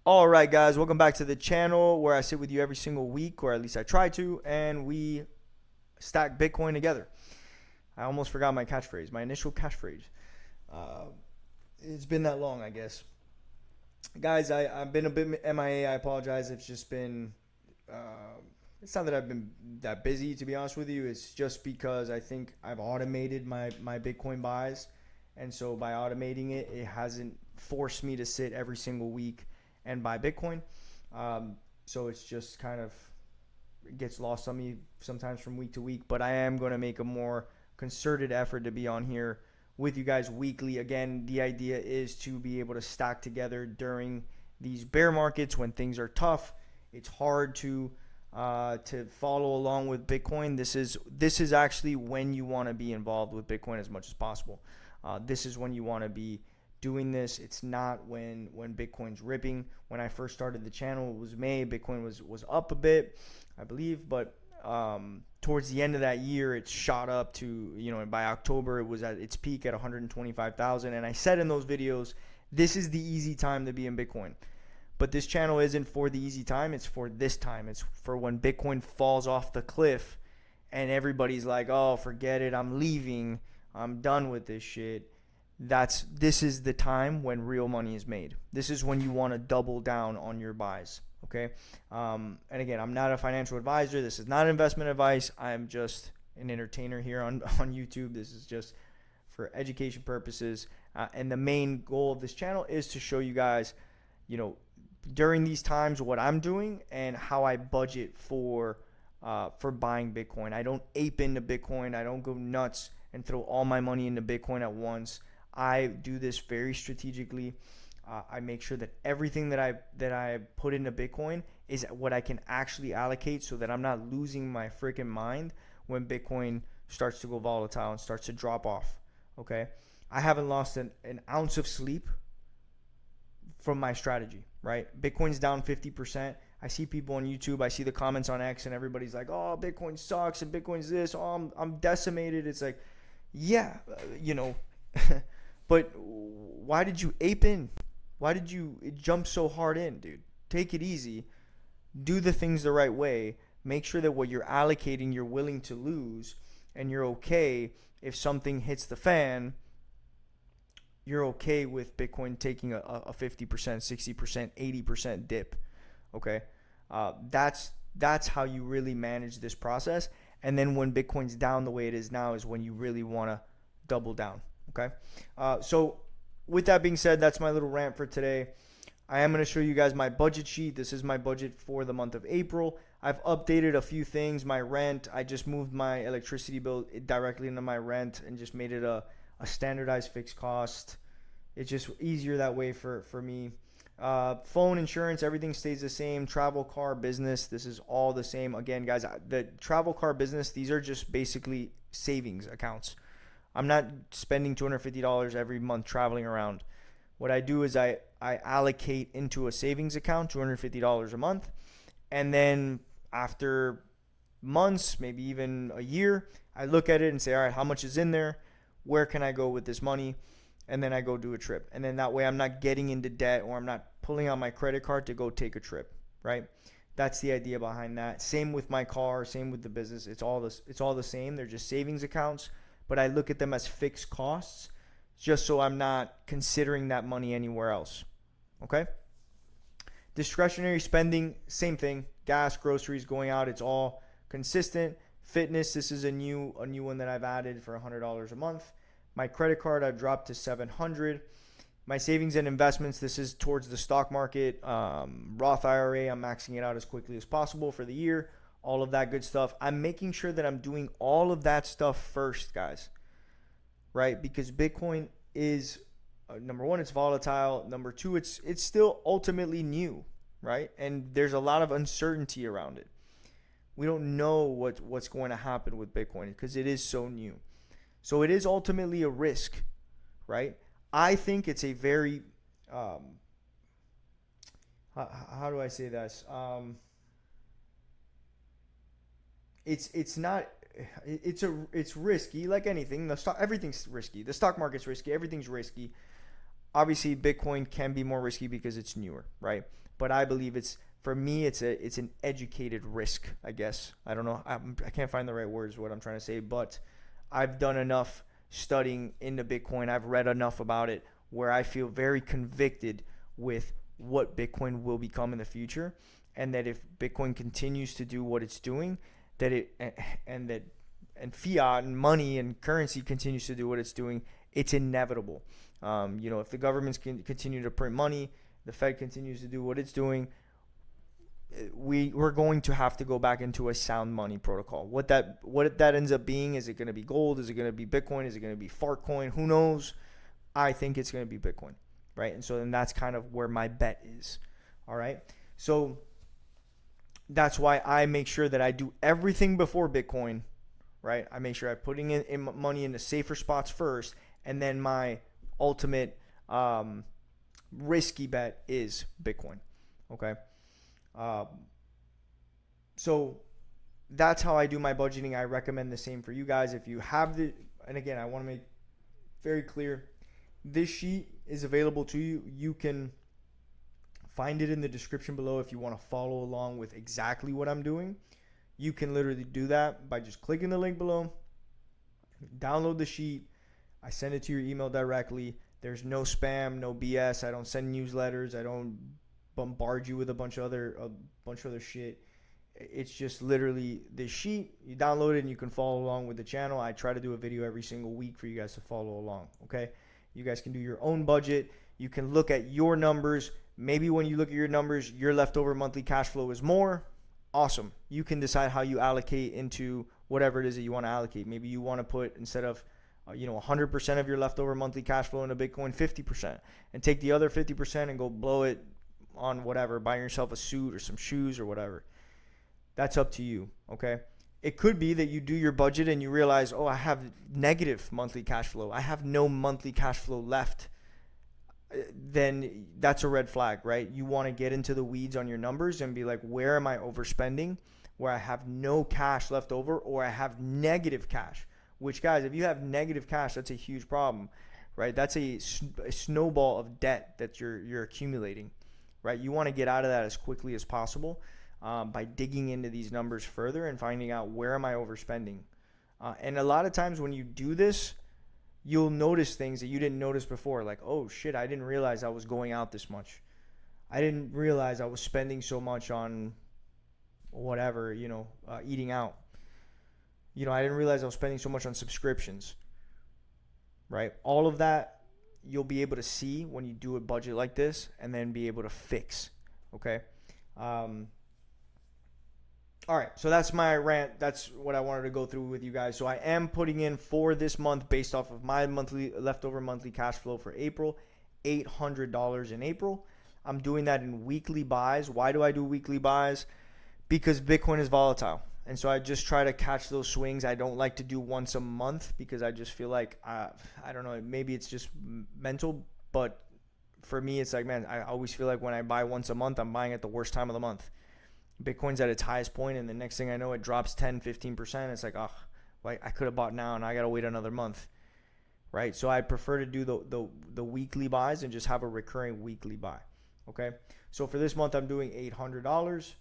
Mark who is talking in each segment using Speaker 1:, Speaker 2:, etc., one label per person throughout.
Speaker 1: All right, guys, welcome back to the channel where I sit with you every single week, or at least I try to, and we stack Bitcoin together. I almost forgot my catchphrase, my initial catchphrase. Uh, it's been that long, I guess. Guys, I've been a bit MIA. I apologize. It's just been, uh, it's not that I've been that busy, to be honest with you. It's just because I think I've automated my Bitcoin buys. And so by automating it, it hasn't forced me to sit every single week and buy Bitcoin. So it's just kind of it gets lost on me sometimes from week to week. But I am going to make a more concerted effort to be on here with you guys weekly. Again, the idea is to be able to stack together during these bear markets when things are tough. It's hard to follow along with Bitcoin. This is actually when you want to be involved with Bitcoin as much as possible. This is when you want to be doing this. It's not when Bitcoin's ripping. When I first started the channel, it was May. Bitcoin was up a bit, I believe, but towards the end of that year, it shot up to, and by October, it was at its peak at 125,000. And I said in those videos, this is the easy time to be in Bitcoin. But this channel isn't for the easy time. It's for this time. It's for when Bitcoin falls off the cliff and everybody's like, oh, forget it. I'm leaving. I'm done with this shit. This is the time when real money is made. This is when you want to double down on your buys. Okay. And again, I'm not a financial advisor. This is not investment advice. I'm just an entertainer here on YouTube. This is just for education purposes. And the main goal of this channel is to show you guys, during these times what I'm doing and how I budget for buying Bitcoin. I don't ape into Bitcoin. I don't go nuts and throw all my money into Bitcoin at once. I do this very strategically. I make sure that everything that I put into Bitcoin is what I can actually allocate, so that I'm not losing my freaking mind when Bitcoin starts to go volatile and starts to drop off. Okay, I haven't lost an ounce of sleep from my strategy, right? Bitcoin's down 50%. I see people on YouTube, I see the comments on X, and everybody's like, oh, Bitcoin sucks and Bitcoin's this. Oh, I'm decimated. It's like, yeah, but why did you ape in? Why did you jump so hard in, dude? Take it easy. Do the things the right way. Make sure that what you're allocating, you're willing to lose, and you're okay if something hits the fan. You're okay with Bitcoin taking a 50%, 60%, 80% dip. Okay, that's how you really manage this process. And then when Bitcoin's down the way it is now is when you really want to double down. Okay, so with that being said, that's my little rant for today. I am going to show you guys my budget sheet. This is my budget for the month of April. I've updated a few things. My rent, I just moved my electricity bill directly into my rent and just made it a standardized fixed cost. It's just easier that way for me. Phone insurance, everything stays the same. Travel, car, business, this is all the same. Again, guys, the travel, car, business, these are just basically savings accounts. I'm not spending $250 every month traveling around. What I do is I allocate into a savings account $250 a month. And then after months, maybe even a year, I look at it and say, all right, how much is in there? Where can I go with this money? And then I go do a trip. And then that way I'm not getting into debt, or I'm not pulling out my credit card to go take a trip, right? That's the idea behind that. Same with my car, same with the business. It's all the same. They're just savings accounts, but I look at them as fixed costs just so I'm not considering that money anywhere else. Okay? Discretionary spending, same thing. Gas, groceries, going out, it's all consistent. Fitness, this is a new one that I've added for $100 a month. My credit card, I've dropped to $700. My savings and investments, this is towards the stock market. Roth IRA, I'm maxing it out as quickly as possible for the year. All of that good stuff. I'm making sure that I'm doing all of that stuff first, guys. Right? Because Bitcoin is, number one, it's volatile. Number two, it's still ultimately new, right? And there's a lot of uncertainty around it. We don't know what's going to happen with Bitcoin because it is so new. So it is ultimately a risk, right? I think it's a very, how do I say this? It's not, it's risky like anything. Everything's risky. The stock market's risky. Everything's risky. obviously Bitcoin can be more risky because it's newer, right? But I believe for me, it's an educated risk, I guess. I don't know. I can't find the right words, what I'm trying to say, but I've done enough studying into Bitcoin. I've read enough about it where I feel very convicted with what Bitcoin will become in the future, and that if Bitcoin continues to do what it's doing, and fiat and money and currency continues to do what it's doing, it's inevitable. If the governments can continue to print money, the Fed continues to do what it's doing, we're going to have to go back into a sound money protocol. What that ends up being, is it going to be gold? Is it going to be Bitcoin? Is it going to be Fartcoin? Who knows? I think it's going to be Bitcoin, right? And so then that's kind of where my bet is. All right. So that's why I make sure that I do everything before Bitcoin, right? I make sure I'm putting in money in the safer spots first, and then my ultimate risky bet is Bitcoin. Okay. So that's how I do my budgeting. I recommend the same for you guys. If you have and again, I want to make very clear, this sheet is available to you. You can find it in the description below if you want to follow along with exactly what I'm doing. You can literally do that by just clicking the link below, download the sheet. I send it to your email directly. There's no spam, no BS. I don't send newsletters. I don't bombard you with a bunch of other shit. It's just literally this sheet. You download it and you can follow along with the channel. I try to do a video every single week for you guys to follow along. Okay, you guys can do your own budget. You can look at your numbers. Maybe when you look at your numbers, your leftover monthly cash flow is more. Awesome. You can decide how you allocate into whatever it is that you want to allocate. Maybe you want to put, instead of 100% of your leftover monthly cash flow into Bitcoin, 50%, and take the other 50% and go blow it on whatever, buy yourself a suit or some shoes or whatever. That's up to you. Okay. It could be that you do your budget and you realize, I have negative monthly cash flow. I have no monthly cash flow left. Then that's a red flag, right? You want to get into the weeds on your numbers and be like, where am I overspending? Where I have no cash left over, or I have negative cash. Which, guys, if you have negative cash, that's a huge problem, right? That's a snowball of debt that you're accumulating, right? You want to get out of that as quickly as possible by digging into these numbers further and finding out, where am I overspending? And a lot of times when you do this, you'll notice things that you didn't notice before. Like, oh shit, I didn't realize I was going out this much. I didn't realize I was spending so much on whatever, eating out. I didn't realize I was spending so much on subscriptions, right? All of that you'll be able to see when you do a budget like this, and then be able to fix. Okay. All right, so that's my rant. That's what I wanted to go through with you guys. So I am putting in for this month, based off of my leftover monthly cash flow for April, $800 in April. I'm doing that in weekly buys. Why do I do weekly buys? Because Bitcoin is volatile. And so I just try to catch those swings. I don't like to do once a month, because I just feel like, I don't know, maybe it's just mental, but for me, it's like, man, I always feel like when I buy once a month, I'm buying at the worst time of the month. Bitcoin's at its highest point, and the next thing I know, it drops 10-15%. It's like, I could have bought now and I got to wait another month, right? So I prefer to do the weekly buys and just have a recurring weekly buy. Okay, so for this month, I'm doing $800.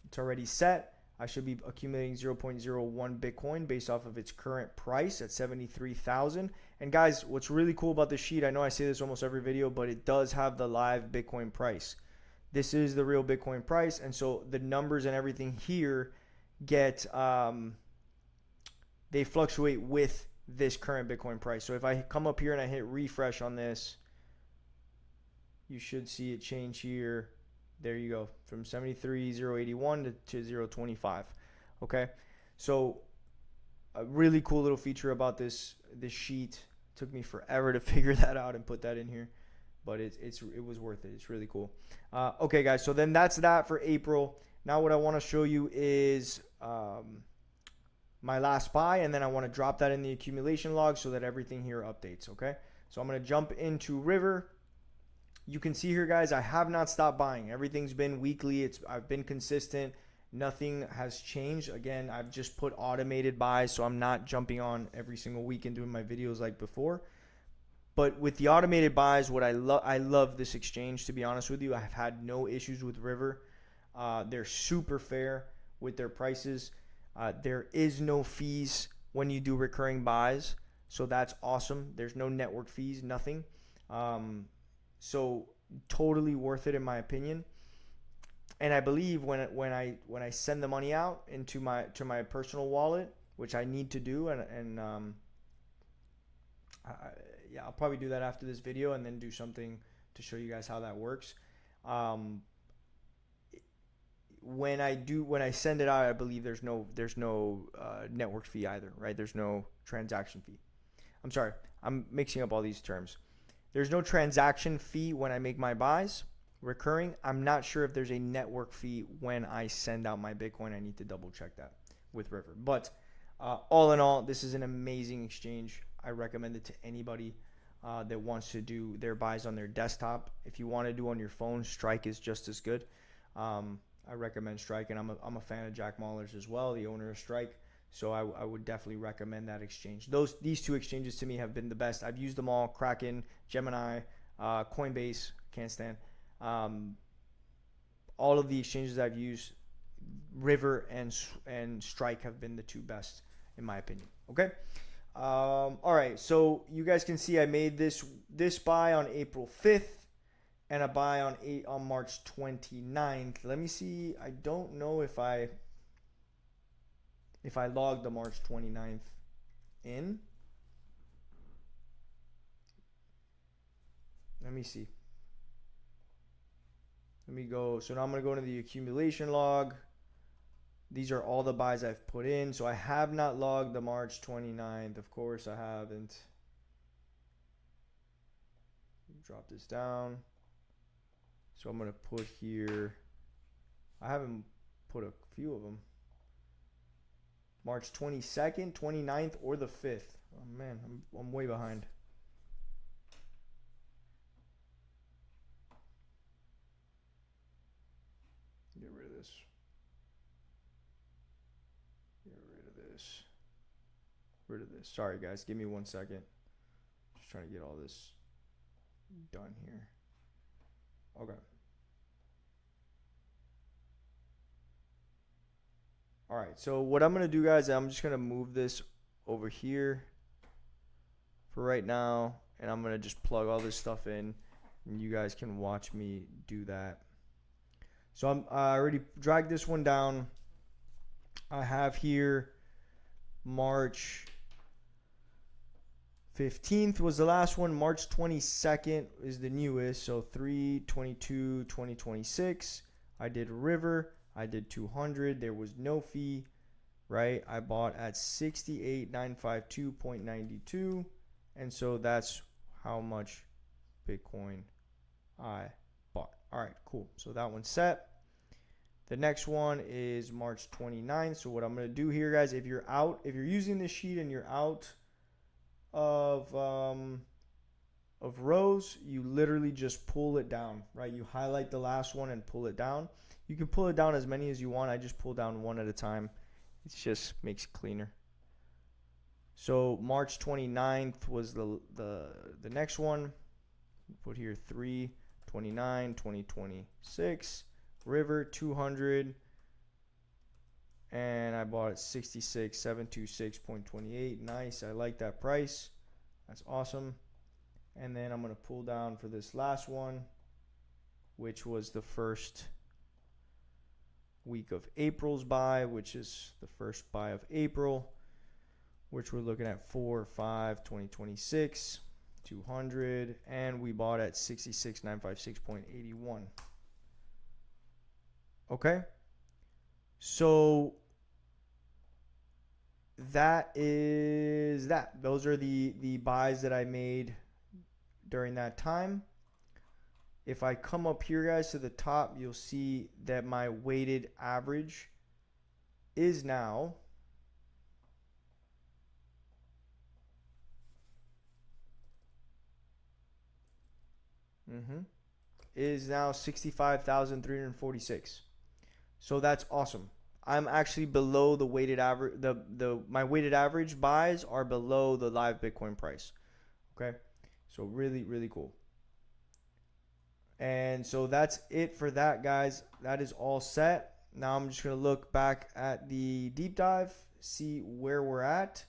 Speaker 1: It's already set. I should be accumulating 0.01 Bitcoin based off of its current price at 73,000. And guys, what's really cool about this sheet, I know I say this almost every video, but it does have the live Bitcoin price. This is the real Bitcoin price. And so the numbers and everything here get, they fluctuate with this current Bitcoin price. So if I come up here and I hit refresh on this, you should see it change here. There you go, from 73,081 to 0.25. Okay, so a really cool little feature about this sheet. Took me forever to figure that out and put that in here, but it was worth it. It's really cool. Okay, guys, so then that's that for April. Now what I want to show you is my last buy, and then I want to drop that in the accumulation log so that everything here updates. Okay, so I'm going to jump into River. You can see here, guys, I have not stopped buying. Everything's been weekly. I've been consistent. Nothing has changed. Again, I've just put automated buys, so I'm not jumping on every single week and doing my videos like before. But with the automated buys, what I love this exchange, to be honest with you. I've had no issues with River. They're super fair with their prices. There is no fees when you do recurring buys, so that's awesome. There's no network fees, nothing. So totally worth it in my opinion. And I believe when I send the money out into my personal wallet, which I need to do, and yeah, I'll probably do that after this video, and then do something to show you guys how that works. When I send it out, I believe there's no network fee either, right? There's no transaction fee. I'm sorry, I'm mixing up all these terms. There's no transaction fee when I make my buys recurring. I'm not sure if there's a network fee when I send out my Bitcoin. I need to double check that with River. But all in all, this is an amazing exchange. I recommend it to anybody that wants to do their buys on their desktop. If you want to do on your phone, Strike is just as good. I recommend Strike, and I'm a fan of Jack Mallers as well, the owner of Strike. So I would definitely recommend that exchange. These two exchanges to me have been the best. I've used them all: Kraken, Gemini, Coinbase. Can't stand. All of the exchanges I've used, River and Strike have been the two best in my opinion. Okay. All right. So you guys can see I made this buy on April 5th and a buy on March 29th. Let me see. I don't know if I logged the March 29th in. Let me see. Let me go. So now I'm going to go into the accumulation log. These are all the buys I've put in. So I have not logged the March 29th. Of course I haven't. Drop this down. So I'm going to put here. I haven't put a few of them. March 22nd, 29th, or the 5th. Oh man, I'm way behind. Get rid of this. Get rid of this. Rid of this. Sorry guys, give me 1 second. Just trying to get all this done here. Okay. All right, so what I'm going to do, guys, I'm just going to move this over here for right now, and I'm going to just plug all this stuff in, and you guys can watch me do that. So I already dragged this one down. I have here March 15th was the last one. March 22nd is the newest, so 3/22/2026. I did River. I did 200. There was no fee, right? I bought at 68,952.92, and so that's how much Bitcoin I bought. All right, cool. So that one's set. The next one is March 29th. So what I'm going to do here, guys, if you're using this sheet and you're out of rows, you literally just pull it down, right? You highlight the last one and pull it down. You can pull it down as many as you want. I just pull down one at a time. It just makes it cleaner. So March 29th was the next one. Put here 3/29/2026. River 200. And I bought it 66,726.28. Nice. I like that price. That's awesome. And then I'm going to pull down for this last one, which was the first week of April's buy, which is the first buy of April, which we're looking at 4/5/2026, 200, and we bought at 66,956.81. Okay, so that is that. Those are the buys that I made during that time. If I come up here, guys, to the top, you'll see that my weighted average is now is now 65,346. So that's awesome. I'm actually below the weighted average. My weighted average buys are below the live Bitcoin price. Okay. So really, really cool. And so that's it for that, guys. That is all set. Now I'm just going to look back at the deep dive, see where we're at.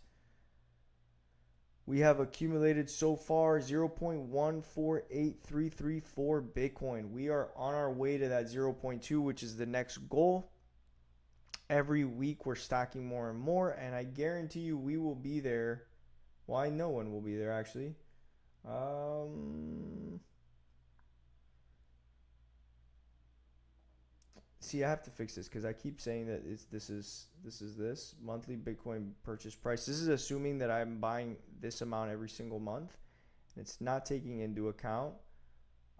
Speaker 1: We have accumulated so far 0.148334 Bitcoin. We are on our way to that 0.2, which is the next goal. Every week we're stacking more and more, and I guarantee you we will be there. Well, I know when we'll be there, actually. See, I have to fix this because I keep saying that this is monthly Bitcoin purchase price. This is assuming that I'm buying this amount every single month. It's not taking into account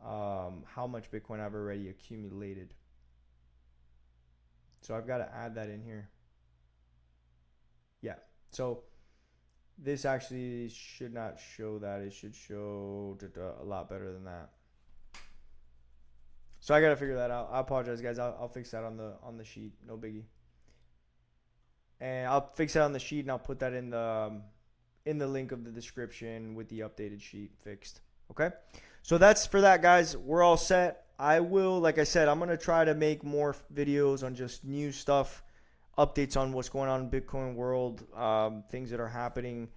Speaker 1: how much Bitcoin I've already accumulated. So I've got to add that in here. Yeah. So this actually should not show that. It should show a lot better than that. So I gotta figure that out. I apologize, guys. I'll fix that on the sheet. No biggie. And I'll fix that on the sheet, and I'll put that in the link of the description with the updated sheet fixed. Okay. So that's for that, guys. We're all set. I will, like I said, I'm gonna try to make more videos on just new stuff, updates on what's going on in Bitcoin world, things that are happening,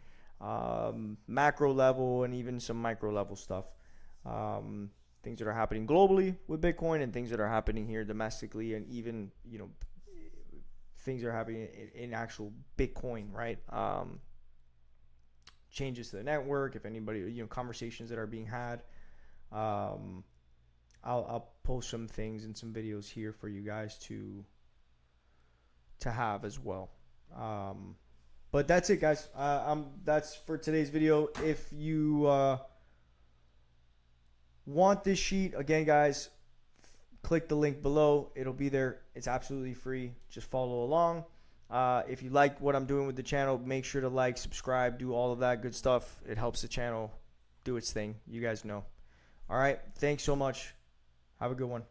Speaker 1: macro level and even some micro level stuff. Things that are happening globally with Bitcoin and things that are happening here domestically, and even, things that are happening in actual Bitcoin, right? Changes to the network, if anybody, conversations that are being had. I'll post some things and some videos here for you guys to have as well. But that's it, guys. That's for today's video. If you want this sheet, again, guys, click the link below. It'll be there. It's absolutely free. Just follow along. If you like what I'm doing with the channel, make sure to like, subscribe, do all of that good stuff. It helps the channel do its thing. You guys know. All right. Thanks so much. Have a good one.